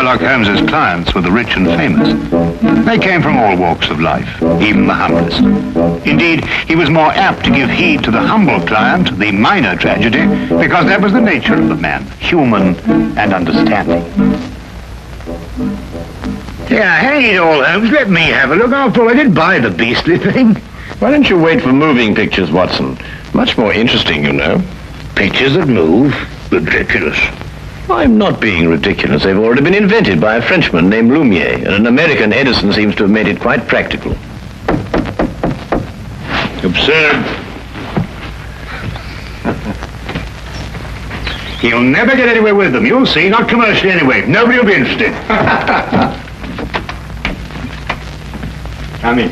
Sherlock Holmes's clients were the rich and famous. They came from all walks of life, even the humblest. Indeed, he was more apt to give heed to the humble client, the minor tragedy, because that was the nature of the man, human and understanding. Yeah, hang it all, Holmes. Let me have a look. After all, I did buy the beastly thing. Why don't you wait for moving pictures, Watson? Much more interesting, you know. Pictures that move? Ridiculous. I'm not being ridiculous. They've already been invented by a Frenchman named Lumiere, and an American Edison seems to have made it quite practical. Absurd. He'll never get anywhere with them, you'll see. Not commercially anyway. Nobody will be interested. Come in.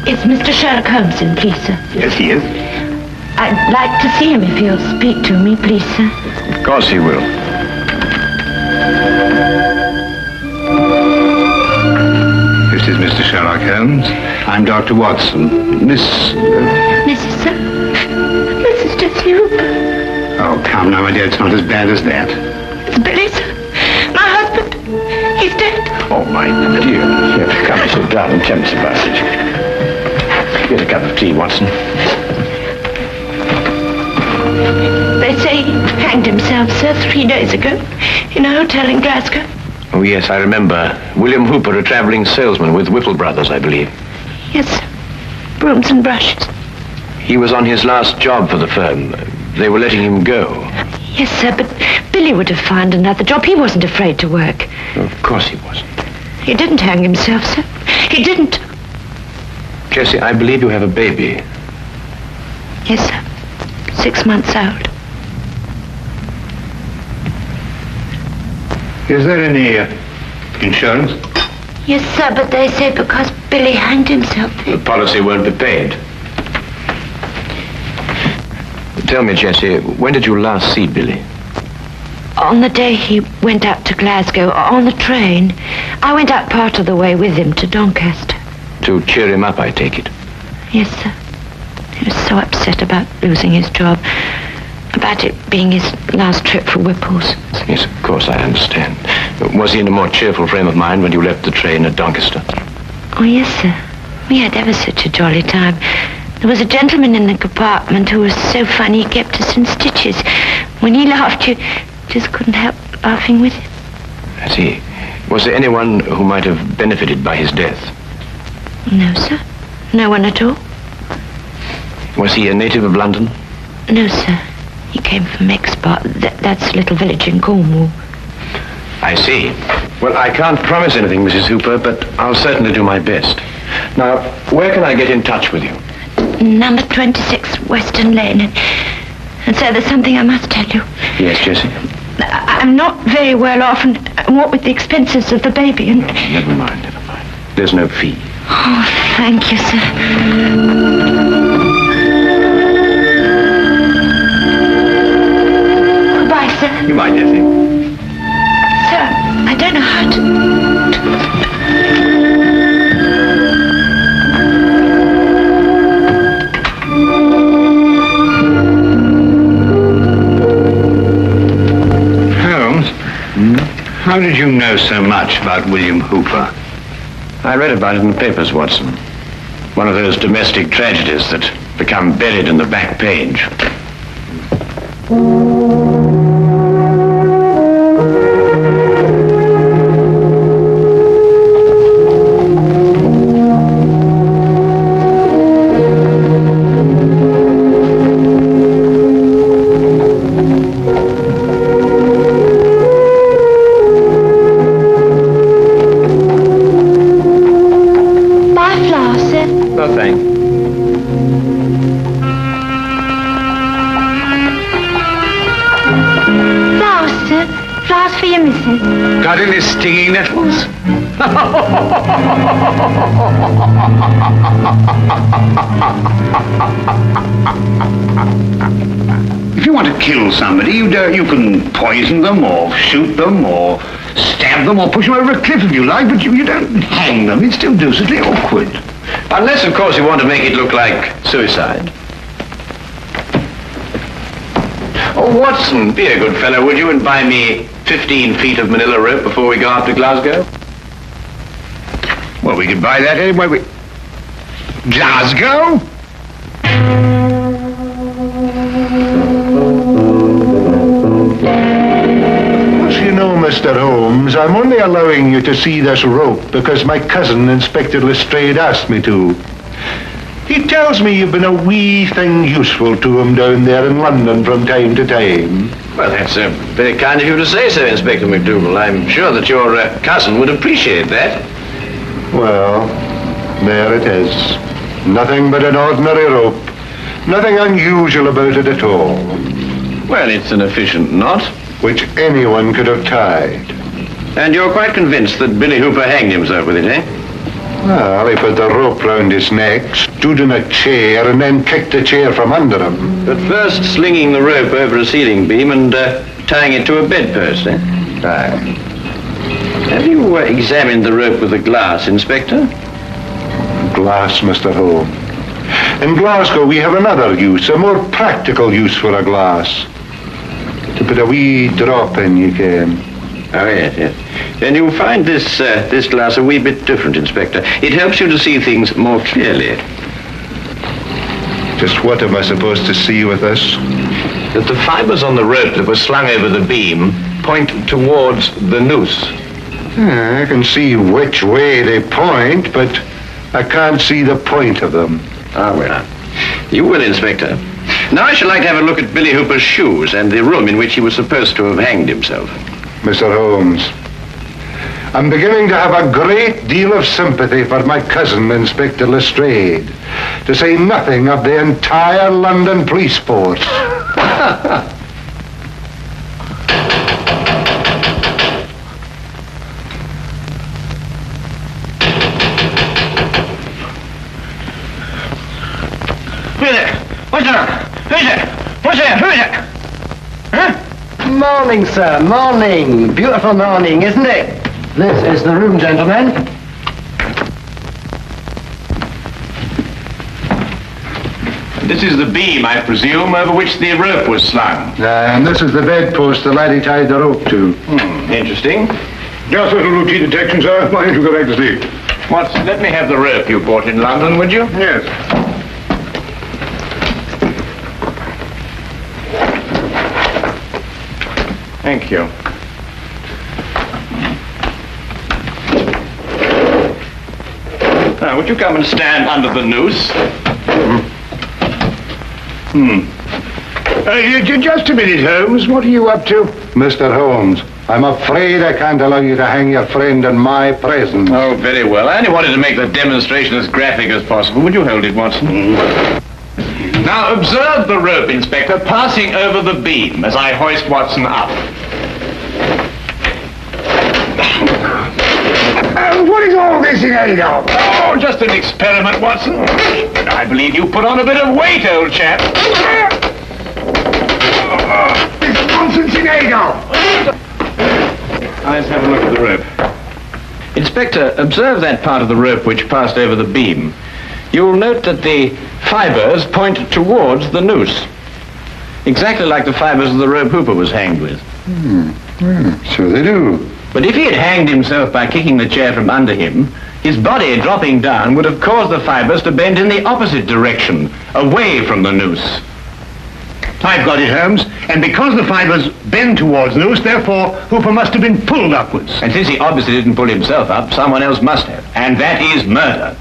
Is Mr. Sherlock Holmes in, please, sir? Yes, he is. I'd like to see him if he'll speak to me, please, sir. Of course he will. This is Mr. Sherlock Holmes. I'm Dr. Watson. Mrs. Sir? Mrs. Jesse. Oh, come now, my dear. It's not as bad as that. It's Billy, sir. My husband. He's dead. Oh, my dear. Here, come and sit down and tell us about it. Get a cup of tea, Watson. They say he hanged himself, sir, 3 days ago in a hotel in Glasgow. Oh, yes, I remember. William Hooper, a traveling salesman with Whipple Brothers, I believe. Yes, sir. Brooms and brushes. He was on his last job for the firm. They were letting him go. Yes, sir, but Billy would have found another job. He wasn't afraid to work. Of course he wasn't. He didn't hang himself, sir. He didn't. Jessie, I believe you have a baby. Yes, sir. 6 months old. Is there any insurance? Yes, sir, but they say because Billy hanged himself. The policy won't be paid. Tell me, Jessie, when did you last see Billy? On the day he went out to Glasgow, on the train. I went out part of the way with him to Doncaster. To cheer him up, I take it. Yes, sir. He was so upset about losing his job, about it being his last trip for Whipples. Yes, of course, I understand. Was he in a more cheerful frame of mind when you left the train at Doncaster? Oh, yes, sir. We had ever such a jolly time. There was a gentleman in the compartment who was so funny he kept us in stitches. When he laughed, you just couldn't help laughing with him. I see. Was there anyone who might have benefited by his death? No, sir. No one at all. Was he a native of London? No, sir. He came from Expo. That's a little village in Cornwall. I see. Well, I can't promise anything, Mrs. Hooper, but I'll certainly do my best. Now, where can I get in touch with you? Number 26 Western Lane. And so there's something I must tell you. Yes, Jessie? I'm not very well off, and what with the expenses of the baby and... Never mind, never mind. There's no fee. Oh, thank you, sir. Goodbye, sir. Goodbye, Jessie. Sir, I don't know how to... Holmes, how did you know so much about William Hooper? I read about it in the papers, Watson. One of those domestic tragedies that become buried in the back page. No, thanks. Flowers, sir. Flowers for your missus. Got any stinging nettles? If you want to kill somebody, you can poison them or shoot them or stab them or push them over a cliff if you like, but you don't hang them. It's still deucedly awkward. Unless, of course, you want to make it look like suicide. Oh, Watson, be a good fellow, would you, and buy me 15 feet of manila rope before we go up to Glasgow? Well, we could buy that anyway. Glasgow? You know, Mr. Holmes, I'm only allowing you to see this rope because my cousin, Inspector Lestrade, asked me to. He tells me you've been a wee thing useful to him down there in London from time to time. Well, that's very kind of you to say so, Inspector McDougal. I'm sure that your cousin would appreciate that. Well, there it is. Nothing but an ordinary rope. Nothing unusual about it at all. Well, it's an efficient knot. Which anyone could have tied. And you're quite convinced that Billy Hooper hanged himself with it, eh? Well, he put the rope round his neck, stood in a chair, and then kicked the chair from under him. But first slinging the rope over a ceiling beam and tying it to a bedpost, eh? Aye. Have you examined the rope with a glass, Inspector? Glass, Mr. Holmes. In Glasgow, we have another use, a more practical use for a glass. To put a wee drop in, you can. Oh, yes. Then you'll find this glass a wee bit different, Inspector. It helps you to see things more clearly. Just what am I supposed to see with this? That the fibers on the rope that were slung over the beam point towards the noose. I can see which way they point, but I can't see the point of them. Ah, well. You will, Inspector. Now I should like to have a look at Billy Hooper's shoes and the room in which he was supposed to have hanged himself. Mr. Holmes, I'm beginning to have a great deal of sympathy for my cousin, Inspector Lestrade, to say nothing of the entire London police force. Who is it? Huh? Morning, sir. Morning. Beautiful morning, isn't it? This is the room, gentlemen. This is the beam, I presume, over which the rope was slung. And this is the bedpost the laddie tied the rope to. Interesting. Just a little routine detection, sir. Why don't you go back to sleep? Watson, let me have the rope you bought in London, would you? Yes. Thank you. Now, would you come and stand under the noose? Just a minute, Holmes. What are you up to? Mr. Holmes, I'm afraid I can't allow you to hang your friend in my presence. Oh, very well. I only wanted to make the demonstration as graphic as possible. Would you hold it, Watson? Now, observe the rope, Inspector, passing over the beam as I hoist Watson up. What is all this in aid of? Oh, just an experiment, Watson. But I believe you put on a bit of weight, old chap. This nonsense in aid of. Let's have a look at the rope. Inspector, observe that part of the rope which passed over the beam. You'll note that the fibers point towards the noose. Exactly like the fibers of the rope Hooper was hanged with. So they do. But if he had hanged himself by kicking the chair from under him, his body dropping down would have caused the fibers to bend in the opposite direction, away from the noose. I've got it, Holmes. And because the fibers bend towards the noose, therefore, Hooper must have been pulled upwards. And since he obviously didn't pull himself up, someone else must have. And that is murder.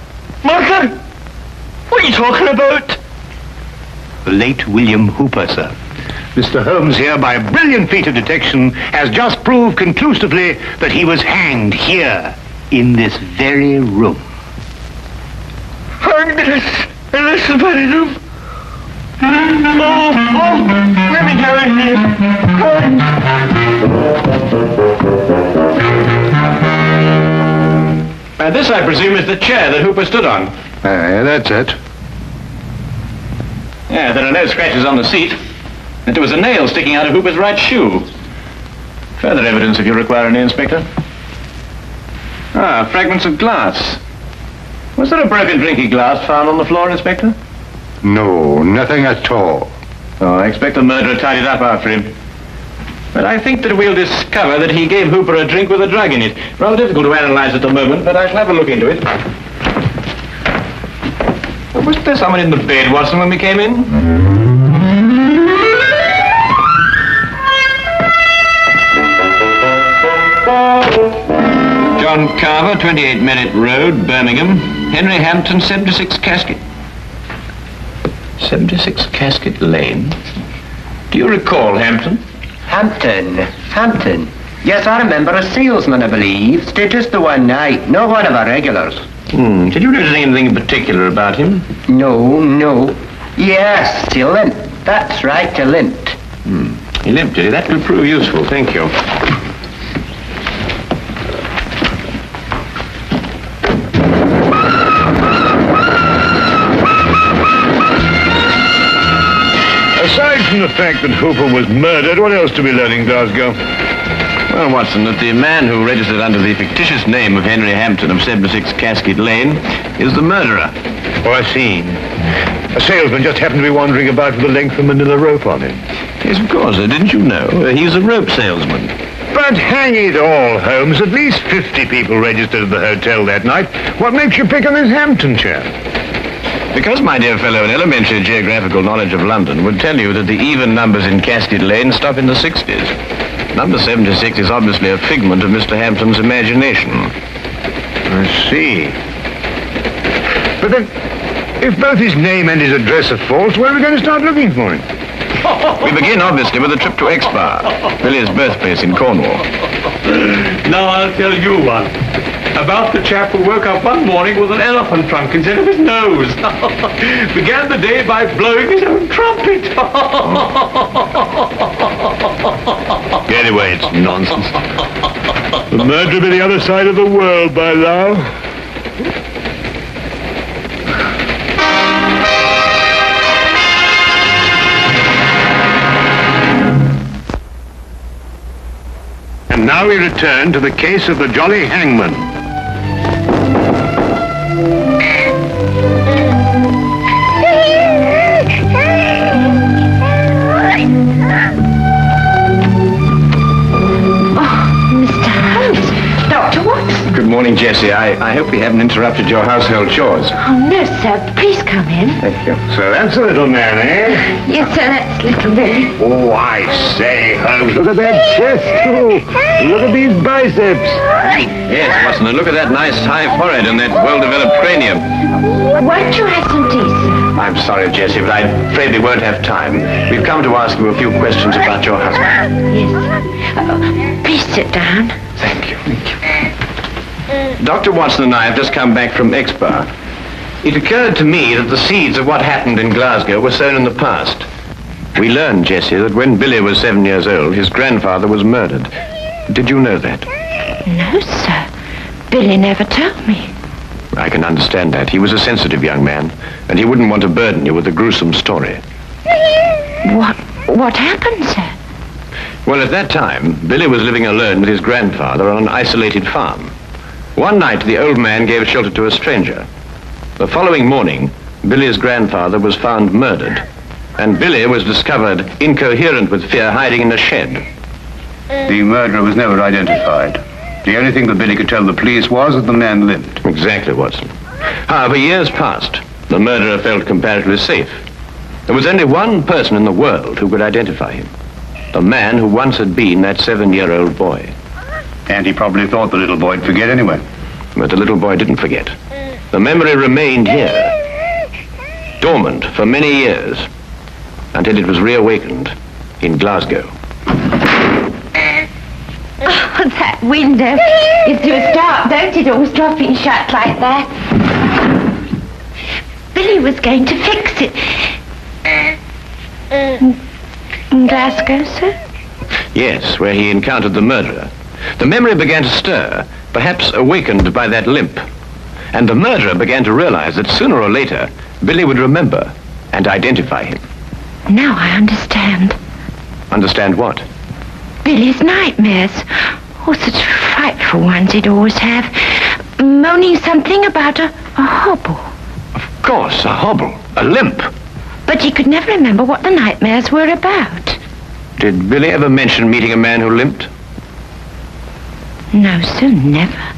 Murder? What are you talking about? The late William Hooper, sir. Mr. Holmes here, by a brilliant feat of detection, has just proved conclusively that he was hanged here, in this very room. Hanged in this very room? Let me go in here. And this, I presume, is the chair that Hooper stood on. That's it. Yeah, there are no scratches on the seat. And there was a nail sticking out of Hooper's right shoe. Further evidence if you require any, Inspector. Ah, fragments of glass. Was there a broken drinking glass found on the floor, Inspector? No, nothing at all. Oh, I expect the murderer tied it up after him. But I think that we'll discover that he gave Hooper a drink with a drug in it. Rather difficult to analyze at the moment, but I shall have a look into it. Wasn't there someone in the bed, Watson, when we came in? John Carver, 28 Merritt Road, Birmingham. Henry Hampton, 76 Casket. 76 Casket Lane. Do you recall Hampton? Hampton. Yes, I remember a salesman, I believe. Stayed just the one night. Not one of our regulars. Did you notice anything in particular about him? No. Yes, he limped. That's right, he limped. He limped, did he? That will prove useful. Thank you. Aside from the fact that Hooper was murdered, what else do we learn in Glasgow? Well, Watson, that the man who registered under the fictitious name of Henry Hampton of 76 Casket Lane is the murderer. Oh, I see. A salesman just happened to be wandering about with a length of manila rope on him. Yes, of course. Didn't you know? He's a rope salesman. But hang it all, Holmes. At least 50 people registered at the hotel that night. What makes you pick on this Hampton chap? Because, my dear fellow, an elementary geographical knowledge of London would tell you that the even numbers in Casket Lane stop in the 60s. Number 76 is obviously a figment of Mr. Hampton's imagination. I see. But then, if both his name and his address are false, where are we going to start looking for him? We begin, obviously, with a trip to Exeter, Billy's birthplace in Cornwall. Now I'll tell you one. About the chap who woke up one morning with an elephant trunk instead of his nose. Began the day by blowing his own trumpet. Anyway, it's nonsense. The murderer be the other side of the world by now. And now we return to the case of the Jolly Hangman. Good morning, Jessie. I hope we haven't interrupted your household chores. Oh, no, sir. Please come in. Thank you. So that's the little man, eh? Yes, sir, that's little Billy. Oh, I say, Holmes, look at that chest, too. Look at these biceps. Yes, Watson, and look at that nice high forehead and that well-developed cranium. Won't you have some tea, sir? I'm sorry, Jessie, but I'm afraid we won't have time. We've come to ask you a few questions about your husband. Yes. Please sit down. Thank you. Dr. Watson and I have just come back from Exeter. It occurred to me that the seeds of what happened in Glasgow were sown in the past. We learned, Jessie, that when Billy was 7 years old, his grandfather was murdered. Did you know that? No, sir. Billy never told me. I can understand that. He was a sensitive young man, and he wouldn't want to burden you with a gruesome story. What happened, sir? Well, at that time, Billy was living alone with his grandfather on an isolated farm. One night, the old man gave shelter to a stranger. The following morning, Billy's grandfather was found murdered, and Billy was discovered incoherent with fear, hiding in a shed. The murderer was never identified. The only thing that Billy could tell the police was that the man limped. Exactly, Watson. However, years passed. The murderer felt comparatively safe. There was only one person in the world who could identify him. The man who once had been that 7-year-old boy. And he probably thought the little boy'd forget anyway. But the little boy didn't forget. The memory remained here, dormant for many years, until it was reawakened in Glasgow. Oh, that window. It's too dark, don't it? Always dropping shut like that. Billy was going to fix it. In Glasgow, sir? Yes, where he encountered the murderer. The memory began to stir, perhaps awakened by that limp. And the murderer began to realize that sooner or later, Billy would remember and identify him. Now I understand. Understand what? Billy's nightmares. Oh, such frightful ones he'd always have. Moaning something about a hobble. Of course, a hobble, a limp. But he could never remember what the nightmares were about. Did Billy ever mention meeting a man who limped? No, sir, never.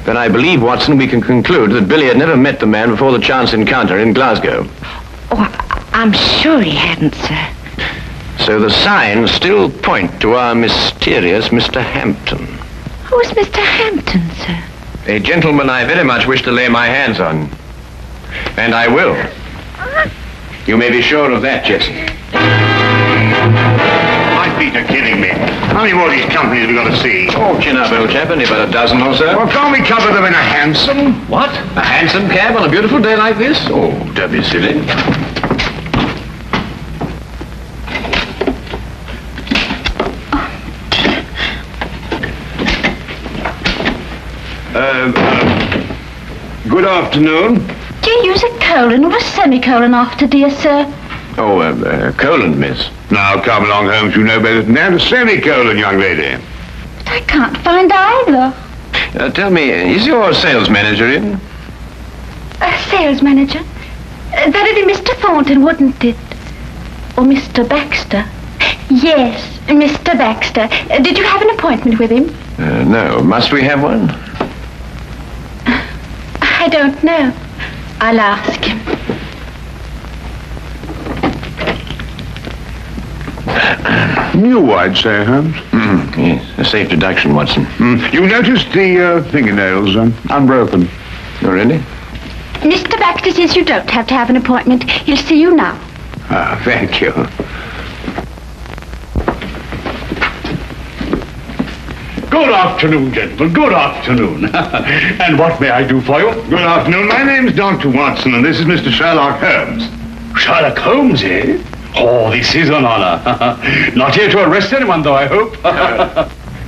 Then I believe, Watson, we can conclude that Billy had never met the man before the chance encounter in Glasgow. Oh, I'm sure he hadn't, sir. So the signs still point to our mysterious Mr. Hampton. Who's Mr. Hampton, sir? A gentleman I very much wish to lay my hands on. And I will. You may be sure of that, Jesse. My feet are killing me. How many more of these companies have we got to see? Oh, chin up, old chap. Only about a dozen or so. Well, can't we cover them in a hansom? What? A hansom cab on a beautiful day like this? Oh, don't be silly. Good afternoon. Do you use a colon or a semicolon after, dear sir? Oh, colon, miss. Now, come along, Holmes. You know better than that. A semicolon, young lady. But I can't find either. Tell me, is your sales manager in? A sales manager? That'd be Mr. Thornton, wouldn't it? Or Mr. Baxter? Yes, Mr. Baxter. Did you have an appointment with him? No. Must we have one? I don't know. I'll ask him. New, I'd say, Holmes. Yes, a safe deduction, Watson. You noticed the fingernails unbroken? Oh, really? Mr. Baxter says you don't have to have an appointment. He'll see you now. Ah, thank you. Good afternoon, gentlemen. Good afternoon. And what may I do for you? Good afternoon. My name's Dr. Watson, and this is Mr. Sherlock Holmes. Sherlock Holmes, eh? Oh, this is an honor. Not here to arrest anyone, though, I hope.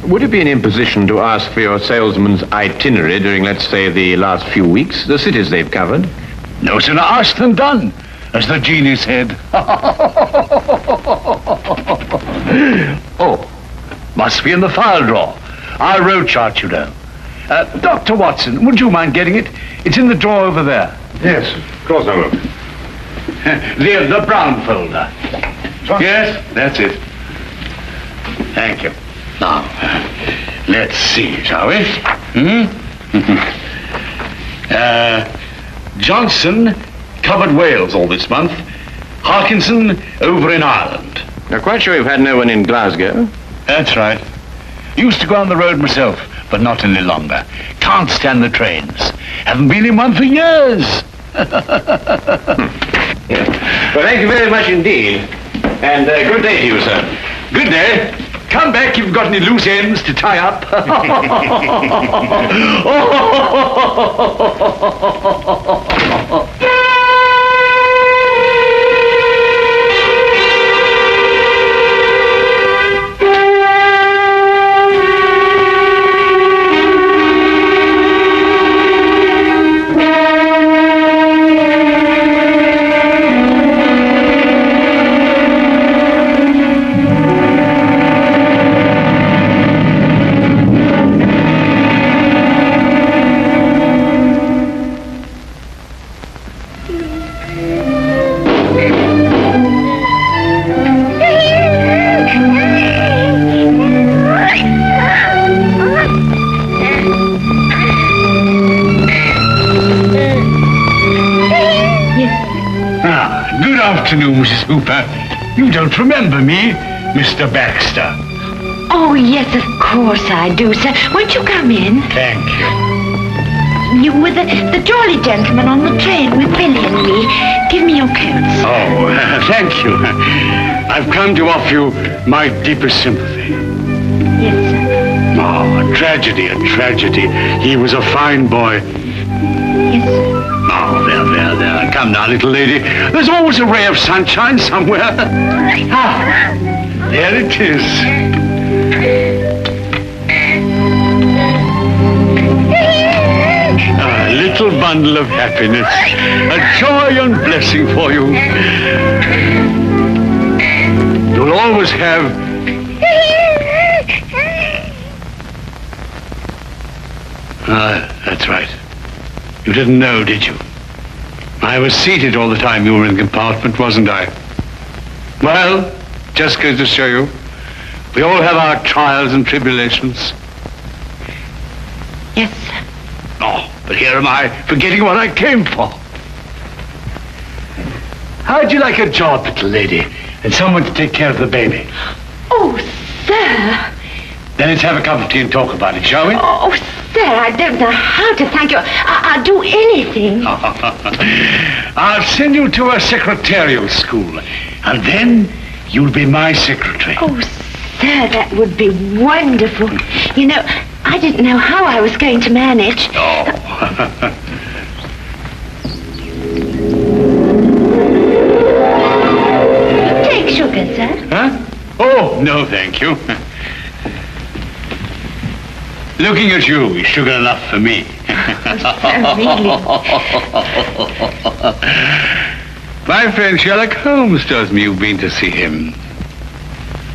Would it be an imposition to ask for your salesman's itinerary during, let's say, the last few weeks? The cities they've covered? No sooner asked than done, as the genie said. Oh, must be in the file drawer. Our road chart, you know. Dr. Watson, would you mind getting it? It's in the drawer over there. Yes, of course I will. The brown folder. Yes, that's it. Thank you. Now, let's see, shall we? Johnson covered Wales all this month. Harkinson over in Ireland. Now, quite sure you've had no one in Glasgow? That's right. Used to go on the road myself, but not any longer. Can't stand the trains. Haven't been in one for years. Well, thank you very much indeed. And good day to you, sir. Good day. Come back if you've got any loose ends to tie up. Good afternoon, Mrs. Hooper. You don't remember me, Mr. Baxter. Oh, yes, of course I do, sir. Won't you come in? Thank you. You were the jolly gentleman on the train with Billy and me. Give me your coats. Oh, thank you. I've come to offer you my deepest sympathy. Yes, sir. Oh, a tragedy, a tragedy. He was a fine boy. Yes, sir. Oh, there. Come now, little lady. There's always a ray of sunshine somewhere. Ah, there it is. A little bundle of happiness. A joy and blessing for you. You'll always have... That's right. You didn't know, did you? I was seated all the time you were in the compartment, wasn't I? Well, just goes to show you, we all have our trials and tribulations. Yes, sir. Oh, but here am I, forgetting what I came for. How'd you like a job, little lady, and someone to take care of the baby? Oh, sir. Then let's have a cup of tea and talk about it, shall we? Oh, sir, I don't know how to thank you. I'll do anything. I'll send you to a secretarial school, and then you'll be my secretary. Oh, sir, that would be wonderful. You know, I didn't know how I was going to manage. Oh. Take sugar, sir. Huh? Oh, no, thank you. Looking at you is sugar enough for me. My friend Sherlock Holmes tells me you've been to see him.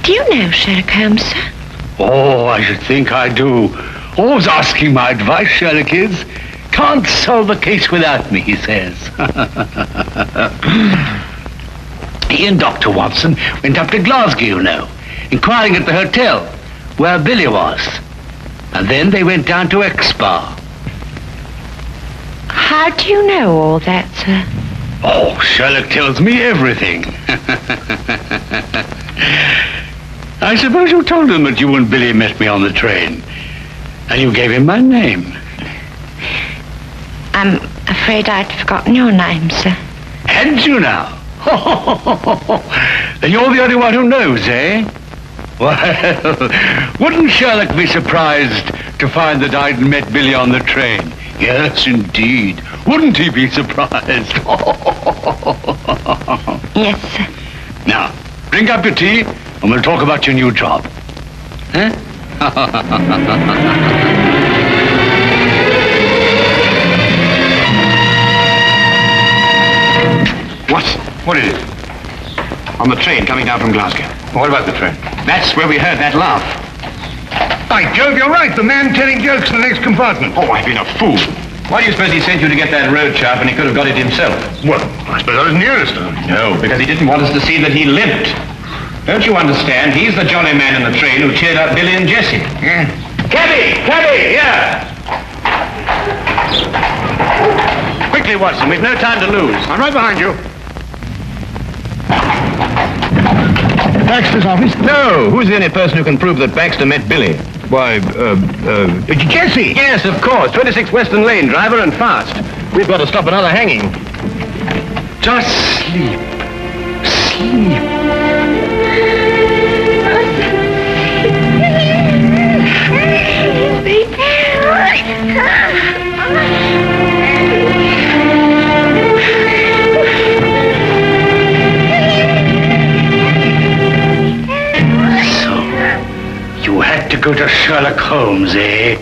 Do you know Sherlock Holmes, sir? Oh, I should think I do. Always asking my advice, Sherlock is. Can't solve a case without me, he says. He and Dr. Watson went up to Glasgow, you know, inquiring at the hotel where Billy was. And then they went down to Expa. How do you know all that, sir? Oh, Sherlock tells me everything. I suppose you told him that you and Billy met me on the train. And you gave him my name. I'm afraid I'd forgotten your name, sir. Hadn't you now? Then you're the only one who knows, eh? Well, wouldn't Sherlock be surprised to find that I'd met Billy on the train? Yes, indeed. Wouldn't he be surprised? Yes, sir. Now, drink up your tea, and we'll talk about your new job. Huh? What is it? On the train coming down from Glasgow. What about the train? That's where we heard that laugh. By Jove, you're right. The man telling jokes in the next compartment. Oh, I've been a fool. Why do you suppose he sent you to get that road sharp when he could have got it himself? Well, I suppose I was nearest. No, because he didn't want us to see that he limped. Don't you understand? He's the jolly man in the train who cheered up Billy and Jessie. Yeah. Cabby! Here! Quickly, Watson. We've no time to lose. I'm right behind you. Baxter's office? No. Who's the only person who can prove that Baxter met Billy? Why, Jessie. Yes, of course. 26 Western Lane, driver, and fast. We've got to stop another hanging. Just sleep. Sleep. You had to go to Sherlock Holmes, eh?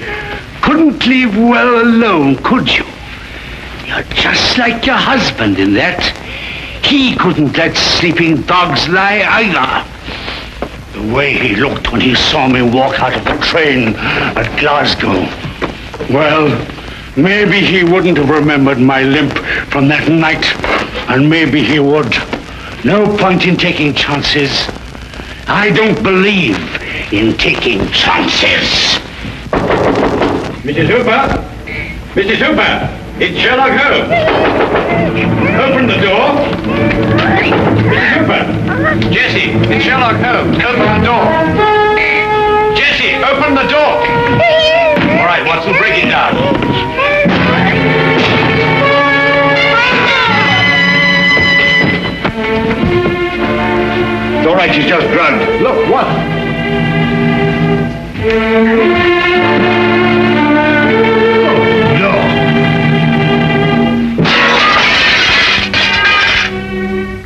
Couldn't leave well alone, could you? You're just like your husband in that. He couldn't let sleeping dogs lie either. The way he looked when he saw me walk out of the train at Glasgow. Well, maybe he wouldn't have remembered my limp from that night, and maybe he would. No point in taking chances. I don't believe in taking chances. Mrs. Hooper? Mrs. Hooper! It's Sherlock Holmes! Open the door! Mrs. Hooper! Jessie, it's Sherlock Holmes. Open the door! Jessie, open the door! All right, Watson, break it down. It's all right, she's just drugged. Look, what? No.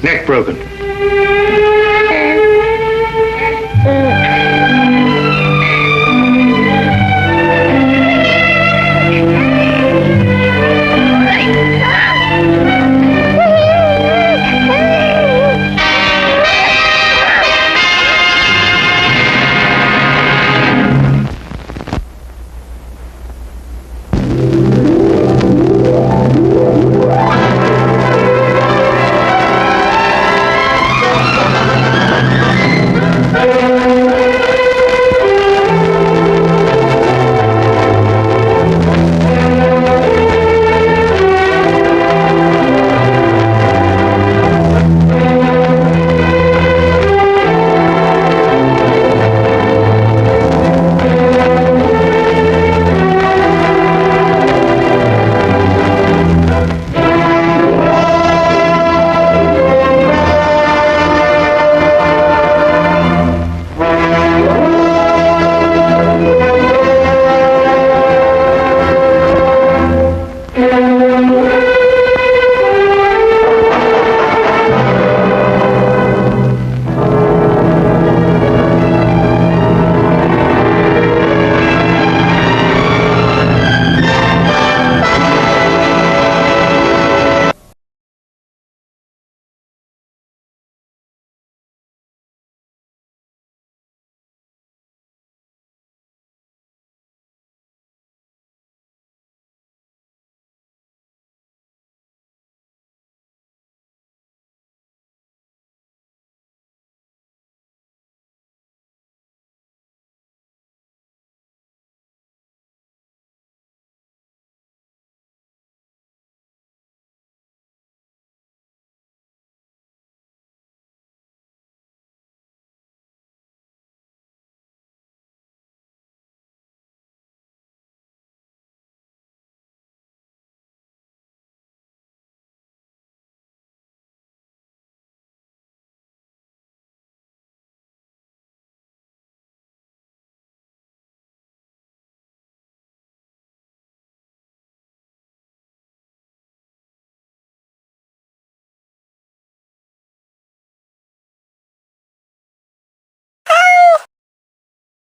Neck broken.